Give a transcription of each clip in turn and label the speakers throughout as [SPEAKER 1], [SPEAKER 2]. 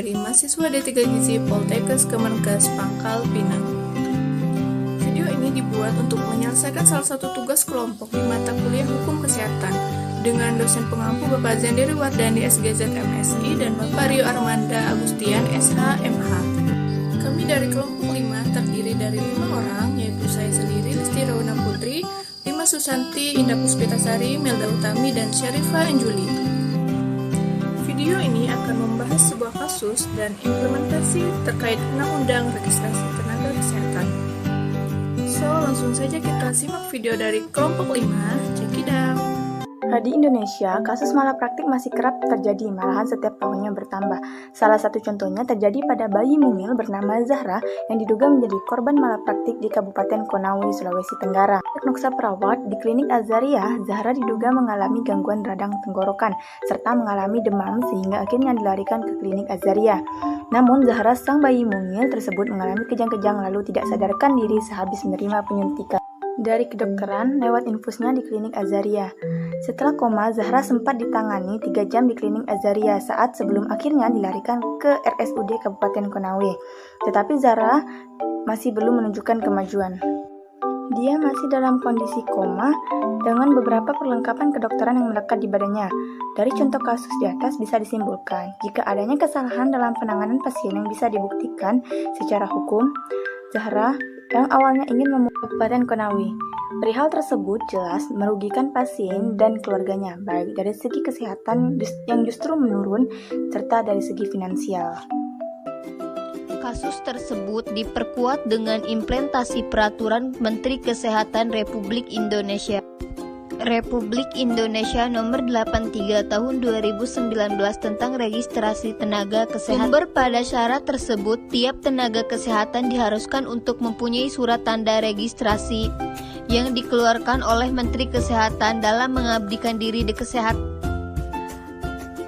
[SPEAKER 1] dari mahasiswa D3 Gizi Poltekkes Kemenkes Pangkal Pinang. Video ini dibuat untuk menyelesaikan salah satu tugas kelompok di mata kuliah Hukum Kesehatan dengan dosen pengampu Bapak Zandiri Wardani SGZ MSI dan Bapak Rio Armanda Agustian SH.MH. Kami dari kelompok 5 terdiri dari 5 orang, yaitu saya sendiri, Listi Rauna Putri, Lima Susanti, Indah Puspitasari, Melda Utami, dan Syarifah Anjuli. Video ini akan membahas sebuah kasus dan implementasi terkait Undang-Undang Registrasi Tenaga Kesehatan. So, langsung saja kita simak video dari kelompok 5. Check it out.
[SPEAKER 2] Di Indonesia, kasus malapraktik masih kerap terjadi, malahan setiap tahunnya bertambah. Salah satu contohnya terjadi pada bayi mungil bernama Zahra yang diduga menjadi korban malapraktik di Kabupaten Konawe, Sulawesi Tenggara. Noksa perawat di klinik Azaria, Zahra diduga mengalami gangguan radang tenggorokan serta mengalami demam sehingga akhirnya dilarikan ke klinik Azaria. Namun, Zahra sang bayi mungil tersebut mengalami kejang-kejang lalu tidak sadarkan diri sehabis menerima penyuntikan dari kedokteran lewat infusnya di klinik Azaria. Setelah koma, Zahra sempat ditangani 3 jam di klinik Azaria saat sebelum akhirnya dilarikan ke RSUD Kabupaten Konawe. Tetapi Zahra masih belum menunjukkan kemajuan. Dia masih dalam kondisi koma dengan beberapa perlengkapan kedokteran yang melekat di badannya. Dari contoh kasus di atas bisa disimpulkan, jika adanya kesalahan dalam penanganan pasien yang bisa dibuktikan secara hukum, Zahra yang awalnya ingin memulai Kabupaten Konawe. Perihal tersebut jelas merugikan pasien dan keluarganya, baik dari segi kesehatan yang justru menurun, serta dari segi finansial.
[SPEAKER 3] Kasus tersebut diperkuat dengan implementasi Peraturan Menteri Kesehatan Republik Indonesia Nomor 83 Tahun 2019 tentang Registrasi Tenaga Kesehatan. Pada syarat tersebut, tiap tenaga kesehatan diharuskan untuk mempunyai surat tanda registrasi yang dikeluarkan oleh Menteri Kesehatan dalam mengabdikan diri di kesehatan.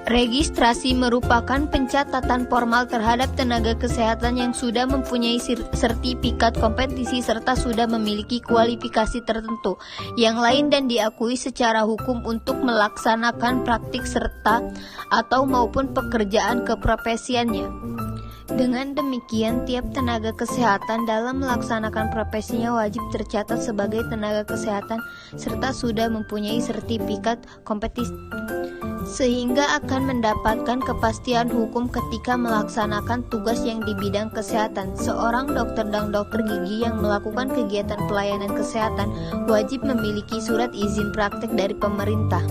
[SPEAKER 3] Registrasi merupakan pencatatan formal terhadap tenaga kesehatan yang sudah mempunyai sertifikat kompetisi serta sudah memiliki kualifikasi tertentu yang lain dan diakui secara hukum untuk melaksanakan praktik serta atau maupun pekerjaan keprofesiannya. Dengan demikian, tiap tenaga kesehatan dalam melaksanakan profesinya wajib tercatat sebagai tenaga kesehatan serta sudah mempunyai sertifikat kompetisi, sehingga akan mendapatkan kepastian hukum ketika melaksanakan tugas yang di bidang kesehatan. Seorang dokter dan dokter gigi yang melakukan kegiatan pelayanan kesehatan wajib memiliki surat izin praktek dari pemerintah.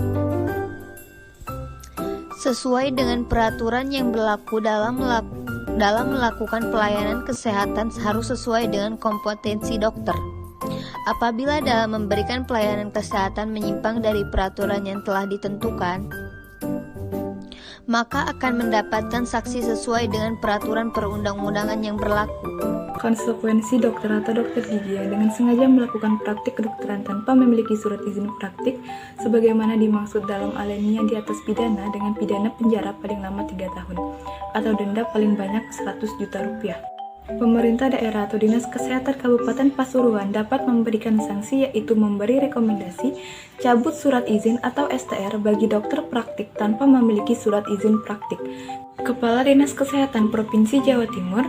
[SPEAKER 3] Sesuai dengan peraturan yang berlaku dalam melakukan pelayanan kesehatan harus sesuai dengan kompetensi dokter. Apabila dalam memberikan pelayanan kesehatan menyimpang dari peraturan yang telah ditentukan, maka akan mendapatkan sanksi sesuai dengan peraturan perundang-undangan yang berlaku.
[SPEAKER 2] Konsekuensi dokter atau dokter gigi yang dengan sengaja melakukan praktik kedokteran tanpa memiliki surat izin praktik sebagaimana dimaksud dalam alinea di atas pidana dengan pidana penjara paling lama 3 tahun atau denda paling banyak 100 juta rupiah. Pemerintah daerah atau Dinas Kesehatan Kabupaten Pasuruan dapat memberikan sanksi yaitu memberi rekomendasi cabut surat izin atau STR bagi dokter praktik tanpa memiliki surat izin praktik. Kepala Dinas Kesehatan Provinsi Jawa Timur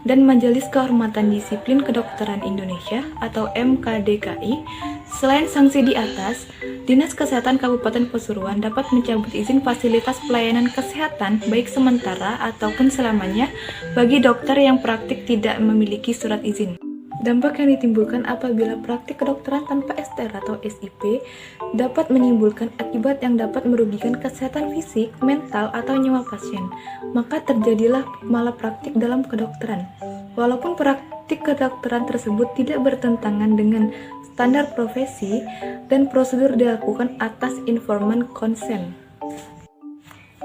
[SPEAKER 2] dan Majelis Kehormatan Disiplin Kedokteran Indonesia atau MKDKI. Selain sanksi di atas, Dinas Kesehatan Kabupaten Pasuruan dapat mencabut izin fasilitas pelayanan kesehatan baik sementara ataupun selamanya bagi dokter yang praktik tidak memiliki surat izin. Dampak yang ditimbulkan apabila praktik kedokteran tanpa STR atau SIP dapat menimbulkan akibat yang dapat merugikan kesehatan fisik, mental, atau nyawa pasien. Maka terjadilah malapraktik dalam kedokteran. Walaupun praktik kedokteran tersebut tidak bertentangan dengan standar profesi dan prosedur dilakukan atas informed consent.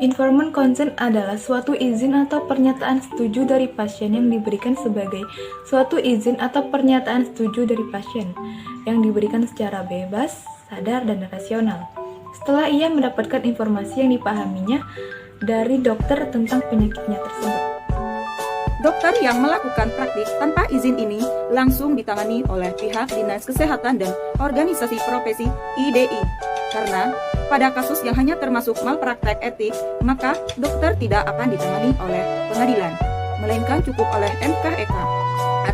[SPEAKER 2] Informed consent adalah suatu izin atau pernyataan setuju dari pasien yang diberikan sebagai suatu izin atau pernyataan setuju dari pasien yang diberikan secara bebas, sadar, dan rasional. Setelah ia mendapatkan informasi yang dipahaminya dari dokter tentang penyakitnya tersebut.
[SPEAKER 4] Dokter yang melakukan praktik tanpa izin ini langsung ditangani oleh pihak Dinas Kesehatan dan Organisasi Profesi IDI karena pada kasus yang hanya termasuk malpraktek etik, maka dokter tidak akan ditangani oleh pengadilan, melainkan cukup oleh MKEK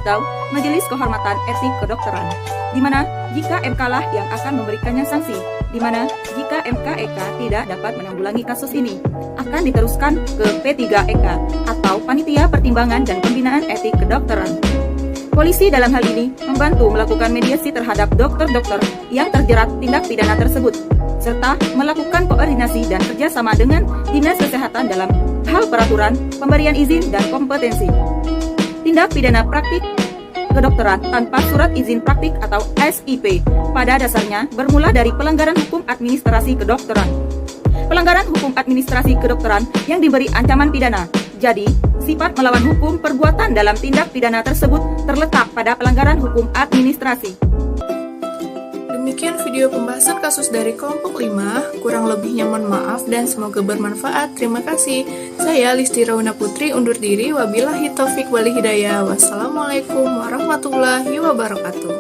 [SPEAKER 4] atau Majelis Kehormatan Etik Kedokteran, di mana jika MK lah yang akan memberikannya sanksi, di mana jika MKEK tidak dapat menanggulangi kasus ini, akan diteruskan ke P3EK atau Panitia Pertimbangan dan Pembinaan Etik Kedokteran. Polisi dalam hal ini membantu melakukan mediasi terhadap dokter-dokter yang terjerat tindak pidana tersebut, serta melakukan koordinasi dan kerjasama dengan Dinas Kesehatan dalam hal peraturan, pemberian izin, dan kompetensi. Tindak pidana praktik kedokteran tanpa surat izin praktik atau SIP pada dasarnya bermula dari pelanggaran hukum administrasi kedokteran. Pelanggaran hukum administrasi kedokteran yang diberi ancaman pidana. Jadi, sifat melawan hukum perbuatan dalam tindak pidana tersebut terletak pada pelanggaran hukum administrasi.
[SPEAKER 1] Demikian video pembahasan kasus dari kelompok 5, kurang lebihnya mohon maaf dan semoga bermanfaat. Terima kasih. Saya Listi Rauna Putri undur diri. Wabillahi taufik wal hidayah. Wassalamualaikum warahmatullahi wabarakatuh.